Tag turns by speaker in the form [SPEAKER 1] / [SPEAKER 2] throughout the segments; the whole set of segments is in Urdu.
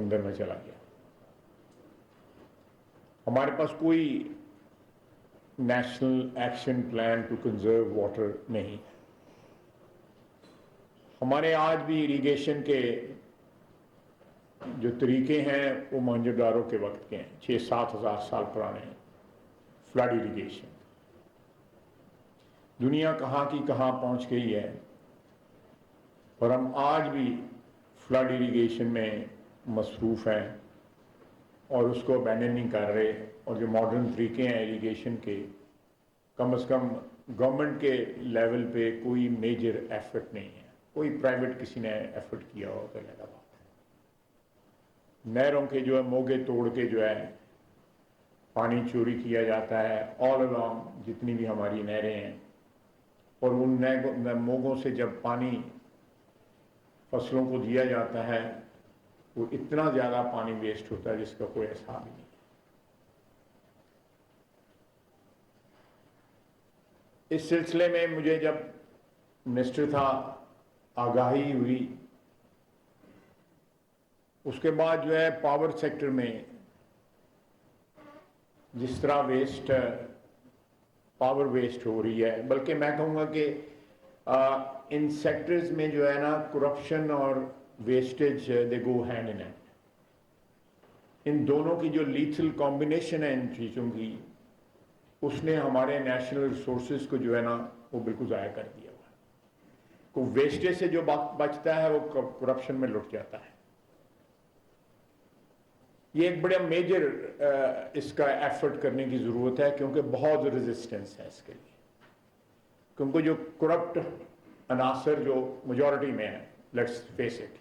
[SPEAKER 1] سمندر میں چلا گیا. ہمارے پاس کوئی national action plan to conserve water نہیں. ہمارے آج بھی اریگیشن کے جو طریقے ہیں وہ موہنجو-داڑو کے وقت کے ہیں, 6-7 ہزار سال پرانے ہیں. فلڈ اریگیشن دنیا کہاں کی کہاں پہنچ گئی ہے, اور ہم آج بھی فلڈ اریگیشن میں مصروف ہیں اور اس کو ابینڈن نہیں کر رہے. اور جو ماڈرن طریقے ہیں اریگیشن کے, کم از کم گورنمنٹ کے لیول پہ کوئی میجر ایفرٹ نہیں ہے, کوئی پرائیویٹ کسی نے ایفرٹ کیا ہو تو لگا بات ہے. نہروں کے جو ہے موگے توڑ کے جو ہے پانی چوری کیا جاتا ہے آل along جتنی بھی ہماری نہریں ہیں, اور ان موگوں سے جب پانی فصلوں کو دیا جاتا ہے وہ اتنا زیادہ پانی ویسٹ ہوتا ہے جس کا کوئی حساب ہی نہیں. اس سلسلے میں مجھے جب منسٹر تھا آگاہی ہوئی, اس کے بعد جو ہے پاور سیکٹر میں جس طرح پاور ویسٹ ہو رہی ہے, بلکہ میں کہوں گا کہ ان سیکٹرز میں جو ہے نا کرپشن اور wastage they go hand in hand. ان دونوں کی جو لیتھل کمبینیشن ہے ان چیزوں کی, اس نے ہمارے نیشنل ریسورسز کو جو ہے نا وہ بالکل ضائع کر دیا ہوا. کو ویسٹیج سے جو بچتا ہے وہ کرپشن میں لٹ جاتا ہے. یہ ایک بڑا میجر اس کا ایفرٹ کرنے کی ضرورت ہے, کیونکہ بہت ریزسٹنس ہے اس کے لیے. کیونکہ جو کرپٹ عناصر جو میجورٹی میں ہیں, لیٹس فیس اٹ,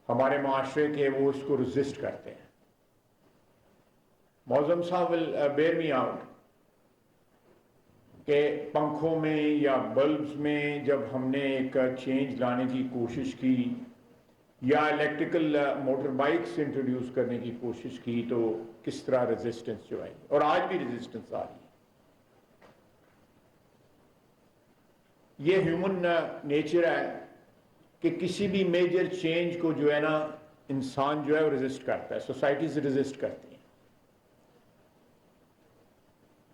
[SPEAKER 1] ہمارے معاشرے کے, وہ اس کو ریزسٹ کرتے ہیں. معظم صاحب ول بیئر می آؤٹ کہ پنکھوں میں یا بلبز میں جب ہم نے ایک چینج لانے کی کوشش کی یا الیکٹریکل موٹر بائکس انٹروڈیوس کرنے کی کوشش کی, تو کس طرح ریزسٹنس جو آئی, اور آج بھی ریزسٹنس آ رہی ہے. یہ ہیومن نیچر ہے کہ کسی بھی میجر چینج کو جو ہے نا انسان جو ہے وہ ریزسٹ کرتا ہے, سوسائٹیز ریزسٹ کرتی ہیں.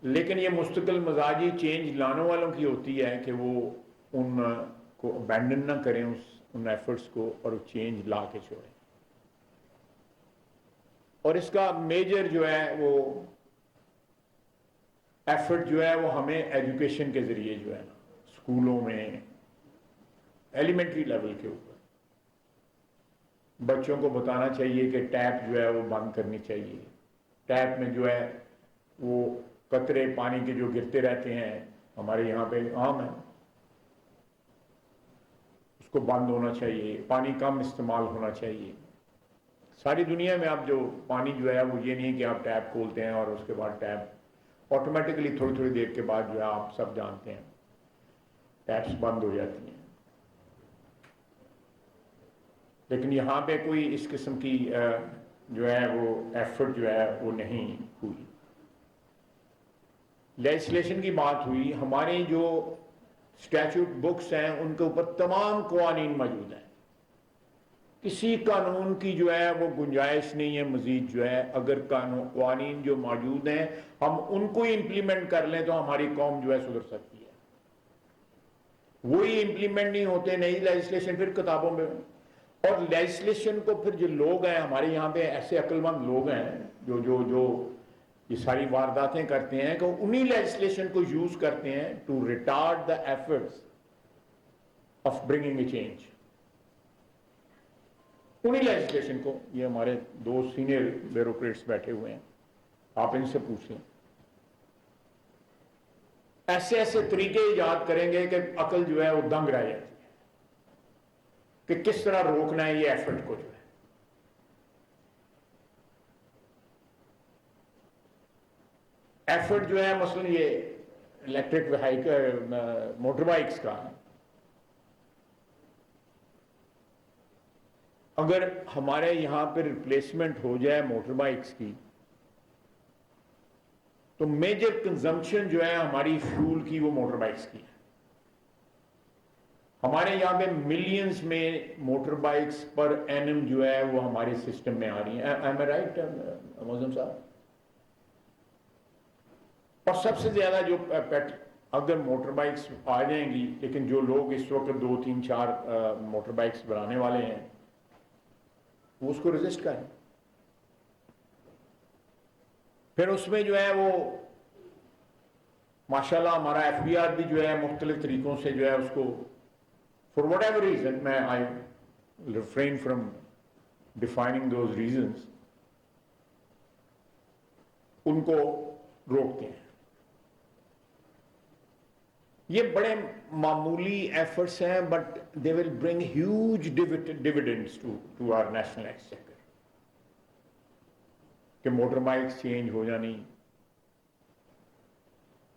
[SPEAKER 1] لیکن یہ مستقل مزاجی چینج لانے والوں کی ہوتی ہے کہ وہ ان کو ابینڈن نہ کریں ان ایفرٹس کو, اور چینج لا کے چھوڑیں. اور اس کا میجر جو ہے وہ ایفرٹ جو ہے وہ ہمیں ایجوکیشن کے ذریعے جو ہے نا اسکولوں میں ایلیمنٹری لیول کے اوپر بچوں کو بتانا چاہیے کہ ٹیپ جو ہے وہ بند کرنی چاہیے. ٹیپ میں جو ہے وہ قطرے پانی کے جو گرتے رہتے ہیں, ہمارے یہاں پہ عام ہے, اس کو بند ہونا چاہیے. پانی کم استعمال ہونا چاہیے. ساری دنیا میں آپ جو پانی جو ہے وہ یہ نہیں کہ آپ ٹیپ کھولتے ہیں اور اس کے بعد ٹیپ آٹومیٹکلی تھوڑی تھوڑی دیر کے بعد جو ہے آپ سب جانتے ہیں ٹیپس بند ہو جاتی ہیں. لیکن یہاں پہ کوئی اس قسم کی جو ہے وہ ایفرٹ جو ہے وہ نہیں ہوئی. لیجسلیشن کی بات ہوئی, ہماری جو اسٹیچوٹ بکس ہیں ان کے اوپر تمام قوانین موجود ہیں. کسی قانون کی جو ہے وہ گنجائش نہیں ہے مزید جو ہے, اگر قوانین جو موجود ہیں ہم ان کو ہی امپلیمنٹ کر لیں تو ہماری قوم جو ہے سدھر سکتی ہے. وہی امپلیمنٹ نہیں ہوتے, نئی لیجسلیشن پھر کتابوں میں. اور لیجسلیشن کو پھر جو لوگ ہیں ہمارے یہاں پہ ایسے عقل مند لوگ ہیں جو یہ ساری وارداتیں کرتے ہیں کہ انہی لیجسلیشن کو یوز کرتے ہیں to retard the efforts of bringing a change. انہی لیجسلیشن کو, یہ ہمارے دو سینئر بیوروکریٹس بیٹھے ہوئے ہیں, آپ ان سے پوچھیں, ایسے ایسے طریقے ایجاد کریں گے کہ عقل جو ہے وہ دنگ رہ جاتی ہے کہ کس طرح روکنا ہے یہ ایفرٹ کو جو ہے. ایفرٹ جو ہے مثلا یہ الیکٹرک موٹر بائکس کا, اگر ہمارے یہاں پہ ریپلیسمنٹ ہو جائے موٹر بائکس کی تو میجر کنزمپشن جو ہے ہماری فیول کی وہ موٹر بائکس کی ہے. ہمارے یہاں پہ ملینز میں موٹر بائکس پر اینم جو ہے وہ ہمارے سسٹم میں آ رہی ہیں. ایم اے رائٹ معظم صاحب؟ اور سب سے زیادہ جو اگر موٹر بائکس آ جائیں گی، لیکن جو لوگ اس وقت 2 3 4 موٹر بائکس بنانے والے ہیں وہ اس کو رجسٹ کریں. پھر اس میں جو ہے وہ ماشاءاللہ ہمارا ایف بی آر بھی جو ہے مختلف طریقوں سے جو ہے اس کو فار وٹ ایور ریزن، میں I refrain from defining those reasons, ان کو روکتے ہیں. یہ بڑے معمولی ایفرٹس ہیں but they will bring huge dividends to our national exchequer. کہ موٹر بائکس چینج ہو جانی،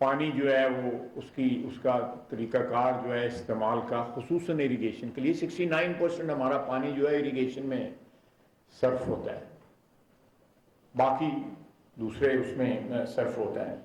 [SPEAKER 1] پانی جو ہے وہ اس کا طریقہ کار جو ہے استعمال کا، خصوصاً اریگیشن کے لیے 69% ہمارا پانی جو ہے اریگیشن میں صرف ہوتا ہے، باقی دوسرے اس میں صرف ہوتا ہے.